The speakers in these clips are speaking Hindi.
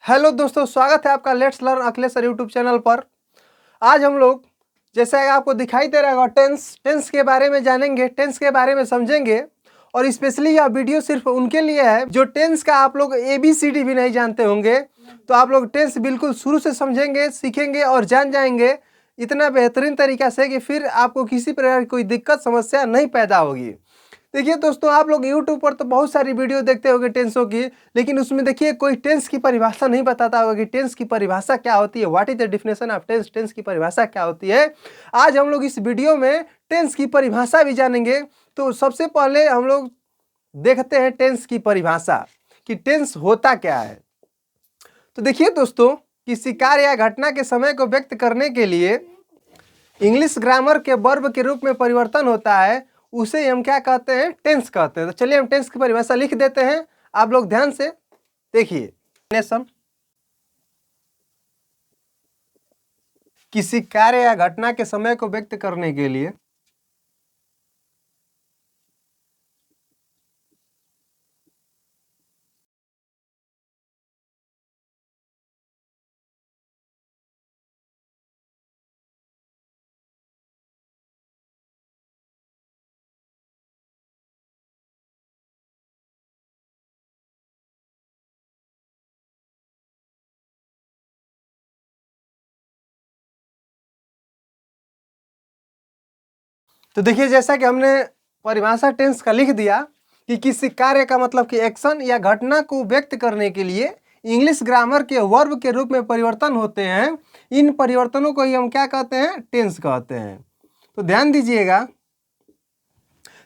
हेलो दोस्तों, स्वागत है आपका let's learn Akhilesh YouTube channel पर। आज हम लोग जैसा कि आपको दिखाई दे रहा होगा टेंस के बारे में जानेंगे, टेंस के बारे में समझेंगे। और स्पेशली यह वीडियो सिर्फ उनके लिए है जो टेंस का आप लोग ABCD भी नहीं जानते होंगे। तो आप लोग टेंस बिल्कुल शुरू से समझेंगे, सीखेंगे और जान जाएंगे इतना बेहतरीन तरीका से कि फिर आपको किसी प्रकार की कोई दिक्कत समस्या नहीं पैदा होगी। देखिए दोस्तों, आप लोग YouTube पर तो बहुत सारी वीडियो देखते होंगे टेंसों की, लेकिन उसमें देखिए कोई टेंस की परिभाषा नहीं बताता होगा कि टेंस की परिभाषा क्या होती है। What is the definition of tense, tense की परिभाषा क्या होती है। आज हम लोग इस वीडियो में टेंस की परिभाषा भी जानेंगे। तो सबसे पहले हम लोग देखते हैं टेंस की परिभाषा कि टेंस होता क्या है। तो देखिए दोस्तों, किसी कार्य या घटना के समय को व्यक्त करने के लिए इंग्लिश ग्रामर के वर्ब के रूप में परिवर्तन होता है, उसे हम क्या कहते हैं, टेंस कहते हैं। तो चलिए हम टेंस की परिभाषा लिख देते हैं, आप लोग ध्यान से देखिए। किसी कार्य या घटना के समय को व्यक्त करने के लिए तो देखिए, जैसा कि हमने परिभाषा टेंस का लिख दिया कि किसी कार्य का मतलब कि एक्शन या घटना को व्यक्त करने के लिए इंग्लिश ग्रामर के वर्ब के रूप में परिवर्तन होते हैं, इन परिवर्तनों को ही हम क्या कहते हैं, टेंस कहते हैं। तो ध्यान दीजिएगा,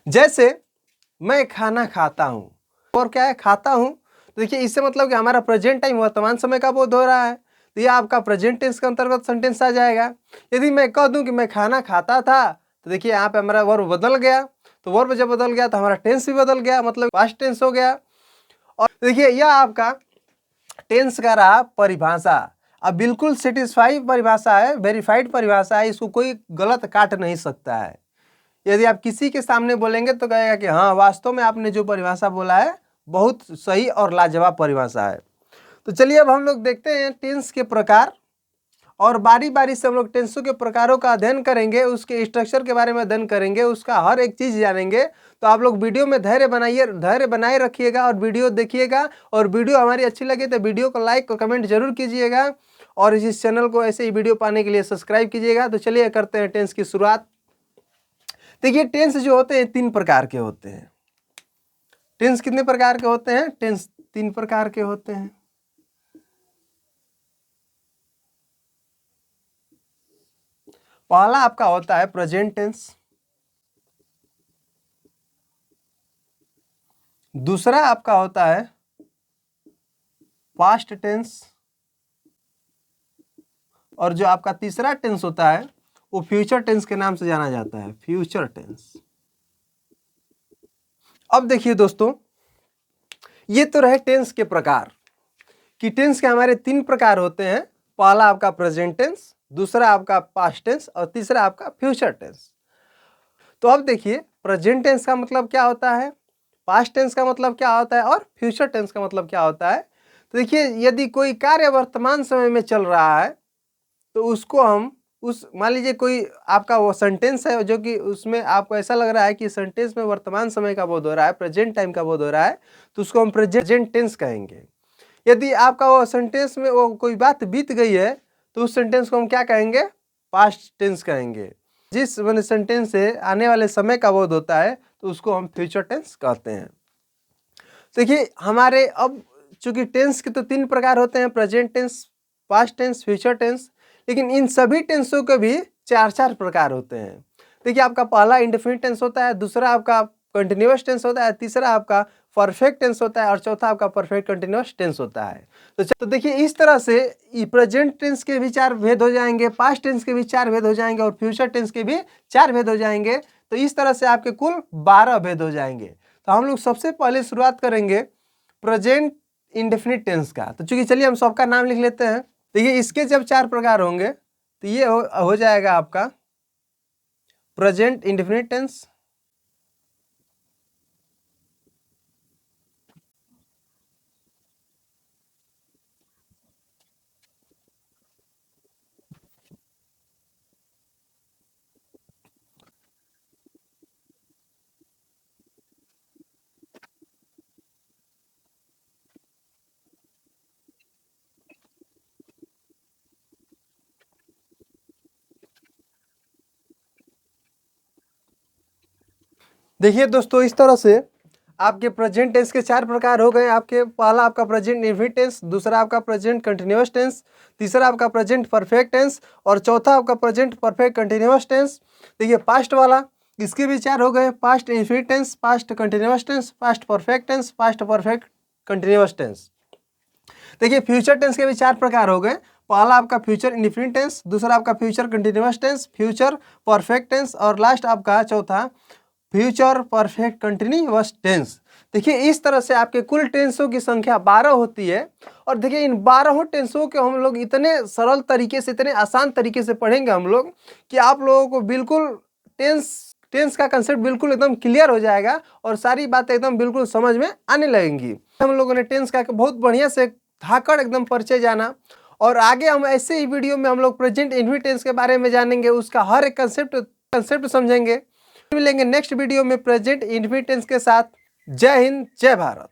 जैसे मैं खाना खाता हूँ और क्या है, खाता हूँ। तो देखिए इससे मतलब कि हमारा प्रेजेंट टाइम वर्तमान समय का बोध हो रहा है, तो ये आपका प्रेजेंट टेंस के अंतर्गत सेंटेंस आ जाएगा। यदि मैं कह दूं कि मैं खाना खाता था, तो देखिए यहाँ पे हमारा वर्ब बदल गया। तो वर्ब जब बदल गया तो हमारा टेंस भी बदल गया, मतलब पास्ट टेंस हो गया। और देखिए यह आपका टेंस का रहा परिभाषा। अब बिल्कुल सेटिस्फाई परिभाषा है, वेरीफाइड परिभाषा है, इसको कोई गलत काट नहीं सकता है। यदि आप किसी के सामने बोलेंगे तो कहेगा कि हाँ, वास्तव में आपने जो परिभाषा बोला है बहुत सही और लाजवाब परिभाषा है। तो चलिए अब हम लोग देखते हैं टेंस के प्रकार, और बारी बारी से हम लोग टेंसों के प्रकारों का अध्ययन करेंगे, उसके स्ट्रक्चर के बारे में अध्ययन करेंगे, उसका हर एक चीज जानेंगे। तो आप लोग वीडियो में धैर्य बनाए रखिएगा और वीडियो देखिएगा। और वीडियो हमारी अच्छी लगे तो वीडियो को लाइक और कमेंट जरूर कीजिएगा, और इस चैनल को ऐसे ही वीडियो पाने के लिए सब्सक्राइब कीजिएगा। तो चलिए करते हैं टेंस की शुरुआत। देखिए टेंस जो होते हैं 3 प्रकार के होते हैं। टेंस कितने प्रकार के होते हैं, टेंस 3 प्रकार के होते हैं। पहला आपका होता है प्रेजेंट टेंस, दूसरा आपका होता है पास्ट टेंस, और जो आपका तीसरा टेंस होता है वो फ्यूचर टेंस के नाम से जाना जाता है, फ्यूचर टेंस। अब देखिए दोस्तों, ये तो रहे टेंस के प्रकार कि टेंस के हमारे 3 प्रकार होते हैं। पहला आपका प्रेजेंट टेंस, दूसरा आपका पास्ट टेंस और तीसरा आपका फ्यूचर टेंस। तो अब देखिए प्रेजेंट टेंस का मतलब क्या होता है, पास्ट टेंस का मतलब क्या होता है और फ्यूचर टेंस का मतलब क्या होता है। तो देखिए यदि कोई कार्य वर्तमान समय में चल रहा है तो उसको हम मान लीजिए कोई आपका वो सेंटेंस है जो कि उसमें आपको ऐसा लग रहा है कि सेंटेंस में वर्तमान समय का बोध हो रहा है, प्रेजेंट टाइम का बोध हो रहा है, तो उसको हम प्रेजेंट टेंस कहेंगे। यदि आपका वो सेंटेंस में वो कोई बात बीत गई है तो उस सेंटेंस को हम क्या कहेंगे, पास्ट टेंस कहेंगे। जिस मैंने सेंटेंस से आने वाले समय का बोध होता है तो उसको हम फ्यूचर टेंस कहते हैं। देखिए हमारे अब चूंकि टेंस के तो 3 प्रकार होते हैं, present tense, past tense, future tense, लेकिन इन सभी टेंसों के भी 4 प्रकार होते हैं। देखिए आपका पहला इंडेफिनिट टेंस होता है, दूसरा आपका कंटिन्यूअस टेंस होता है, तीसरा आपका परफेक्ट टेंस होता है और चौथा आपका परफेक्ट कंटिन्यूअस टेंस होता है। तो देखिए इस तरह से प्रेजेंट टेंस के भी 4 भेद हो जाएंगे, पास्ट टेंस के भी 4 भेद हो जाएंगे और फ्यूचर टेंस के भी 4 भेद हो जाएंगे। तो इस तरह से आपके कुल 12 भेद हो जाएंगे। तो हम लोग सबसे पहले शुरुआत करेंगे प्रेजेंट इंडेफिनिट टेंस का। तो चूंकि चलिए हम सबका नाम लिख लेते हैं। देखिए इसके जब 4 प्रकार होंगे तो ये हो जाएगा आपका प्रेजेंट इंडेफिनिट टेंस, देखिए दोस्तों, इस तरह से आपके प्रेजेंट टेंस के 4 प्रकार हो गए आपके। पहला आपका प्रेजेंट इंडेफिनिट टेंस, दूसरा आपका प्रेजेंट कंटिन्यूअस टेंस, तीसरा आपका प्रेजेंट परफेक्ट टेंस और चौथा आपका प्रेजेंट परफेक्ट कंटिन्यूअस टेंस। देखिए पास्ट वाला, इसके भी 4 हो गए, past indefinite tense, past continuous tense, past perfect tense, past perfect continuous tense. देखिए फ्यूचर टेंस के भी 4 प्रकार हो गए। पहला आपका फ्यूचर इंडेफिनिट टेंस, दूसरा आपका future continuous tense, future perfect tense और लास्ट आपका चौथा फ्यूचर परफेक्ट कंटिन्यूअस टेंस। देखिए इस तरह से आपके कुल टेंसों की संख्या 12 होती है। और देखिए इन 12 टेंसों के हम लोग इतने सरल तरीके से, इतने आसान तरीके से पढ़ेंगे हम लोग कि आप लोगों को बिल्कुल टेंस का कंसेप्ट बिल्कुल एकदम क्लियर हो जाएगा और सारी बातें एकदम बिल्कुल समझ में आने लगेंगी। हम लोगों ने टेंस का बहुत बढ़िया से धाकड़ एकदम परिचय जाना और आगे हम ऐसे ही वीडियो में हम लोग प्रेजेंट इंडेफिनिट टेंस के बारे में जानेंगे, उसका हर एक कंसेप्ट समझेंगे। मिलेंगे नेक्स्ट वीडियो में प्रेजेंट इंडेफिनिट टेंस के साथ। जय हिंद, जय भारत।